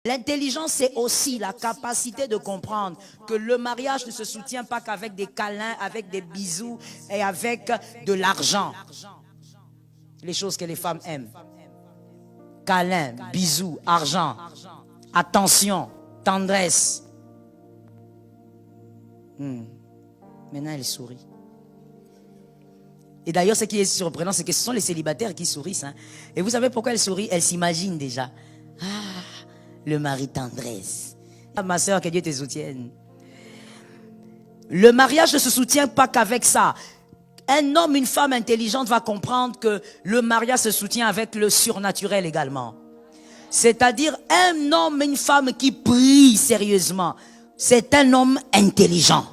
L'intelligence, c'est aussi la capacité de comprendre que le mariage ne se soutient pas qu'avec des câlins, avec des bisous et avec de l'argent. Les choses que les femmes aiment. Câlins, bisous, argent, attention, tendresse. Maintenant, elle sourit. Et d'ailleurs, ce qui est surprenant, c'est que ce sont les célibataires qui sourient. Hein. Et vous savez pourquoi elle sourit? Elle s'imagine déjà. Ah, le mari tendresse. Ah, ma soeur, que Dieu te soutienne. Le mariage ne se soutient pas qu'avec ça. Un homme, une femme intelligente va comprendre que le mariage se soutient avec le surnaturel également. C'est-à-dire un homme, une femme qui prie sérieusement. C'est un homme intelligent.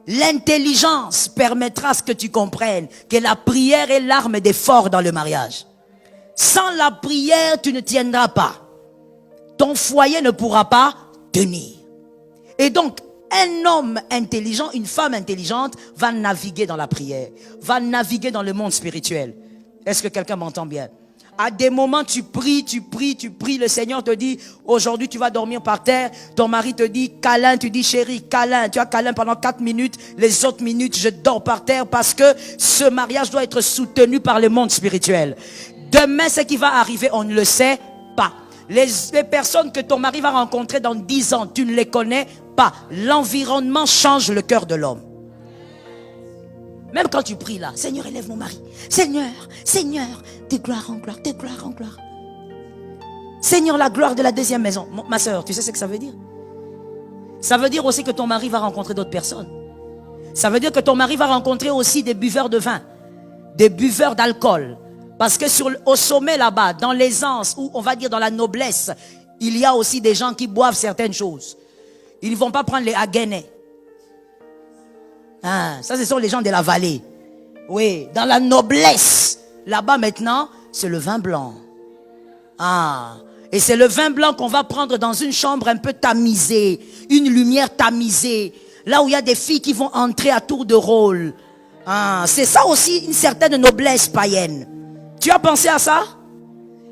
L'intelligence permettra à ce que tu comprennes que la prière est l'arme des forts dans le mariage. Sans la prière, tu ne tiendras pas. Ton foyer ne pourra pas tenir. Et donc, un homme intelligent, une femme intelligente va naviguer dans la prière, va naviguer dans le monde spirituel. Est-ce que quelqu'un m'entend bien? À des moments, tu pries, le Seigneur te dit, aujourd'hui tu vas dormir par terre, ton mari te dit câlin, tu dis chérie, câlin, tu as câlin pendant 4 minutes, les autres minutes je dors par terre parce que ce mariage doit être soutenu par le monde spirituel. Demain, ce qui va arriver, on ne le sait pas. Les personnes que ton mari va rencontrer dans 10 ans, tu ne les connais pas. L'environnement change le cœur de l'homme. Même quand tu pries là, Seigneur, élève mon mari. Seigneur, Seigneur, de gloire en gloire, de gloire en gloire. Seigneur, la gloire de la deuxième maison. Ma soeur, tu sais ce que ça veut dire? Ça veut dire aussi que ton mari va rencontrer d'autres personnes. Ça veut dire que ton mari va rencontrer aussi des buveurs de vin, des buveurs d'alcool. Parce que au sommet là-bas, dans l'aisance, ou on va dire dans la noblesse, il y a aussi des gens qui boivent certaines choses. Ils ne vont pas prendre les Haguenais. Ah, ça, ce sont les gens de la vallée. Oui, dans la noblesse. Là-bas, maintenant, c'est le vin blanc. Ah, et c'est le vin blanc qu'on va prendre dans une chambre un peu tamisée. Une lumière tamisée. Là où il y a des filles qui vont entrer à tour de rôle. Ah, c'est ça aussi une certaine noblesse païenne. Tu as pensé à ça?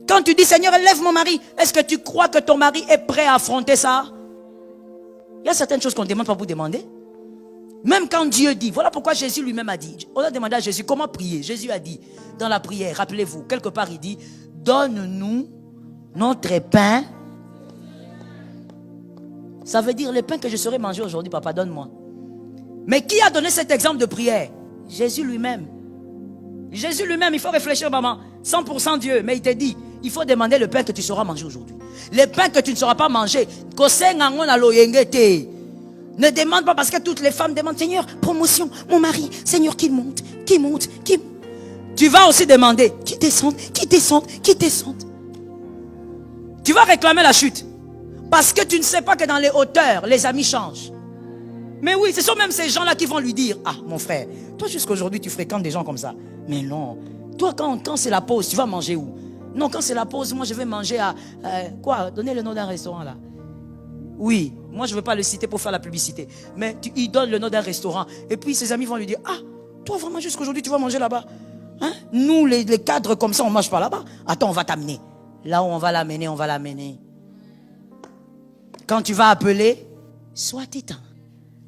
Quand tu dis, Seigneur, élève mon mari, est-ce que tu crois que ton mari est prêt à affronter ça? Il y a certaines choses qu'on ne demande pas pour demander. Même quand Dieu dit, voilà pourquoi Jésus lui-même a dit, on a demandé à Jésus comment prier. Jésus a dit, dans la prière, rappelez-vous, quelque part il dit, donne-nous notre pain. Ça veut dire le pain que je serai mangé aujourd'hui, papa, donne-moi. Mais qui a donné cet exemple de prière? Jésus lui-même. Jésus lui-même, il faut réfléchir, maman, 100% Dieu, mais il te dit, il faut demander le pain que tu sauras manger aujourd'hui. Le pain que tu ne sauras pas manger, ne demande pas parce que toutes les femmes demandent, Seigneur, promotion, mon mari, Seigneur, qu'il monte. Tu vas aussi demander, qu'il descende. Tu vas réclamer la chute. Parce que tu ne sais pas que dans les hauteurs, les amis changent. Mais oui, ce sont même ces gens-là qui vont lui dire, ah, mon frère, toi jusqu'aujourd'hui tu fréquentes des gens comme ça. Mais non, toi quand c'est la pause, tu vas manger où? Non, quand c'est la pause, moi je vais manger à, quoi? Donnez le nom d'un restaurant là. Oui, moi je ne veux pas le citer pour faire la publicité. Mais il donne le nom d'un restaurant. Et puis ses amis vont lui dire, ah, toi vraiment jusqu'aujourd'hui tu vas manger là-bas. Hein? Nous les cadres comme ça on ne mange pas là-bas. Attends, on va t'amener. Là où on va l'amener, on va l'amener. Quand tu vas appeler, soit éteint,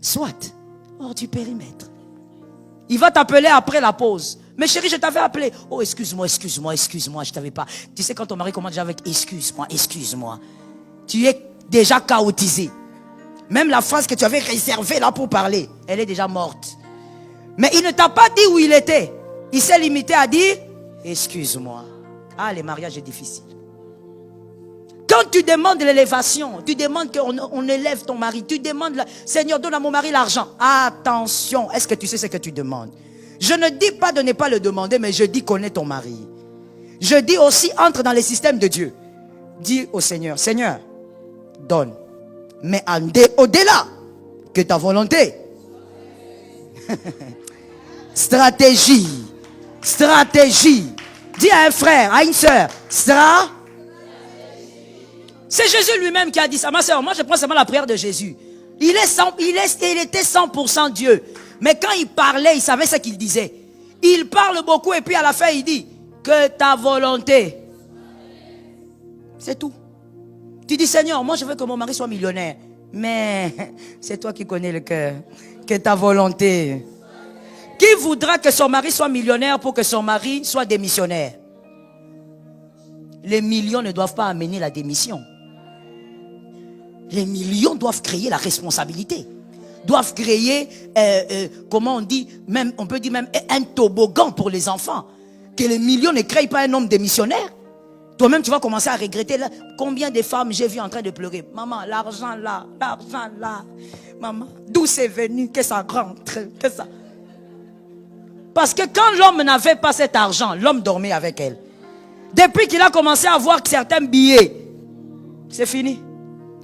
soit hors du périmètre. Il va t'appeler après la pause. Mais chérie, je t'avais appelé. Oh, excuse-moi, je t'avais pas. Tu sais quand ton mari commence déjà avec excuse-moi. Tu es déjà chaotisé. Même la phrase que tu avais réservée là pour parler, elle est déjà morte. Mais il ne t'a pas dit où il était. Il s'est limité à dire excuse-moi. Ah, les mariages sont difficiles. Quand tu demandes l'élévation, tu demandes qu'on élève ton mari, tu demandes, Seigneur, donne à mon mari l'argent. Attention, est-ce que tu sais ce que tu demandes? Je ne dis pas de ne pas le demander, mais je dis connais ton mari. Je dis aussi entre dans les systèmes de Dieu. Dis au Seigneur, Seigneur, donne. Mais au-delà que ta volonté. Stratégie. Dis à un frère, à une soeur, c'est Jésus lui-même qui a dit ça. Ma soeur, moi je prends seulement la prière de Jésus. Il était 100% Dieu. Mais quand il parlait, il savait ce qu'il disait. Il parle beaucoup et puis à la fin il dit, que ta volonté. C'est tout. Tu dis, Seigneur, moi je veux que mon mari soit millionnaire. Mais c'est toi qui connais le cœur, que ta volonté. Qui voudra que son mari soit millionnaire pour que son mari soit démissionnaire? Les millions ne doivent pas amener la démission. Les millions doivent créer la responsabilité. Doivent créer, comment on dit, même, on peut dire même un toboggan pour les enfants. Que les millions ne créent pas un homme démissionnaire. Toi-même, tu vas commencer à regretter. Là, combien de femmes j'ai vu en train de pleurer. Maman, l'argent là, maman, d'où c'est venu, que ça rentre, que ça. Parce que quand l'homme n'avait pas cet argent, l'homme dormait avec elle. Depuis qu'il a commencé à voir certains billets, c'est fini.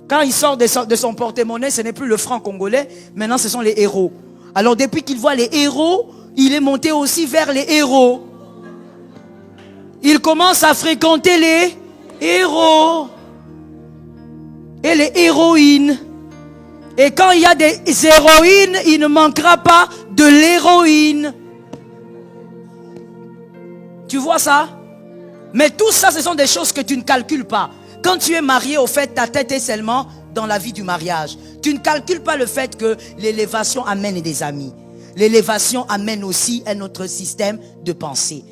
Quand il sort de son porte-monnaie, ce n'est plus le franc congolais, maintenant ce sont les héros. Alors depuis qu'il voit les héros, il est monté aussi vers les héros. Il commence à fréquenter les héros et les héroïnes. Et quand il y a des héroïnes, il ne manquera pas de l'héroïne. Tu vois ça? Mais tout ça, ce sont des choses que tu ne calcules pas. Quand tu es marié, au fait, ta tête est seulement dans la vie du mariage. Tu ne calcules pas le fait que l'élévation amène des amis. L'élévation amène aussi un autre système de pensée.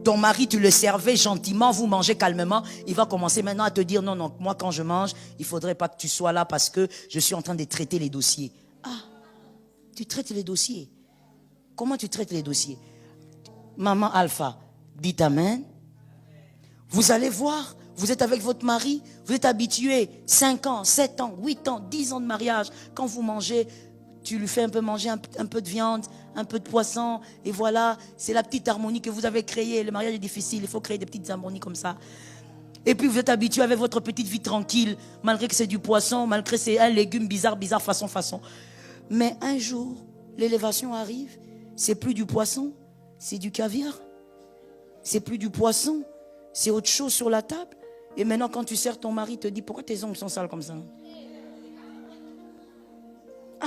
Ton mari, tu le servais gentiment, vous mangez calmement. Il va commencer maintenant à te dire, non, non, moi quand je mange, il ne faudrait pas que tu sois là parce que je suis en train de traiter les dossiers. Ah, tu traites les dossiers. Comment tu traites les dossiers? Maman Alpha, dites Amen. Vous allez voir, vous êtes avec votre mari, vous êtes habitué, 5 ans, 7 ans, 8 ans, 10 ans de mariage. Quand vous mangez, tu lui fais un peu manger un peu de viande, un peu de poisson, et voilà, c'est la petite harmonie que vous avez créée. Le mariage est difficile, il faut créer des petites harmonies comme ça. Et puis vous êtes habitué avec votre petite vie tranquille, malgré que c'est du poisson, malgré que c'est un légume bizarre, façon. Mais un jour, l'élévation arrive, c'est plus du poisson, c'est du caviar. C'est plus du poisson, c'est autre chose sur la table. Et maintenant quand tu sers ton mari, il te dit, pourquoi tes ongles sont sales comme ça? Ah,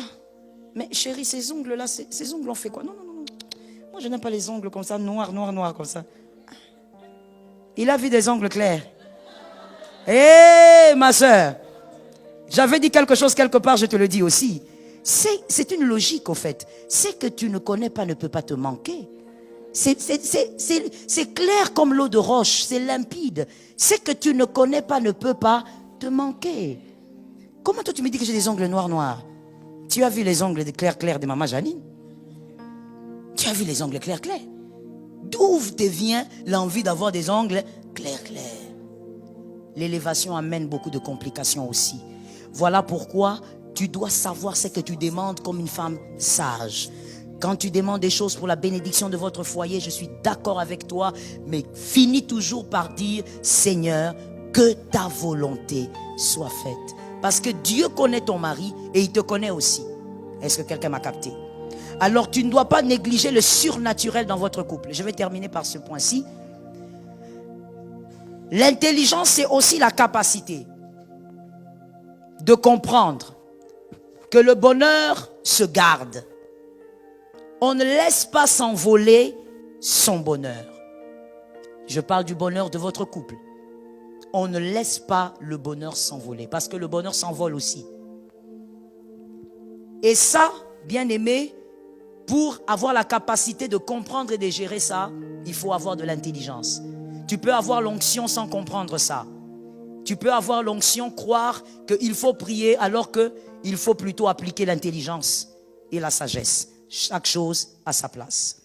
mais chérie, ces ongles là, ces ongles on fait quoi? Non. Moi je n'aime pas les ongles comme ça, noir comme ça. Il a vu des ongles clairs. Hé, ma soeur, j'avais dit quelque chose quelque part, je te le dis aussi. C'est une logique au fait. Ce que tu ne connais pas ne peut pas te manquer. C'est clair comme l'eau de roche, c'est limpide. Ce que tu ne connais pas ne peut pas te manquer. Comment toi tu me dis que j'ai des ongles noirs? Tu as vu les ongles clairs de maman Janine? Tu as vu les ongles clairs? D'où te vient l'envie d'avoir des ongles clairs? L'élévation amène beaucoup de complications aussi. Voilà pourquoi tu dois savoir ce que tu demandes comme une femme sage. Quand tu demandes des choses pour la bénédiction de votre foyer, je suis d'accord avec toi, mais finis toujours par dire, Seigneur, que ta volonté soit faite. Parce que Dieu connaît ton mari et il te connaît aussi. Est-ce que quelqu'un m'a capté? Alors tu ne dois pas négliger le surnaturel dans votre couple. Je vais terminer par ce point-ci. L'intelligence, c'est aussi la capacité de comprendre que le bonheur se garde. On ne laisse pas s'envoler son bonheur. Je parle du bonheur de votre couple. On ne laisse pas le bonheur s'envoler, parce que le bonheur s'envole aussi. Et ça, bien aimé, pour avoir la capacité de comprendre et de gérer ça, il faut avoir de l'intelligence. Tu peux avoir l'onction sans comprendre ça. Tu peux avoir l'onction, croire qu'il faut prier alors qu'il faut plutôt appliquer l'intelligence et la sagesse. Chaque chose à sa place.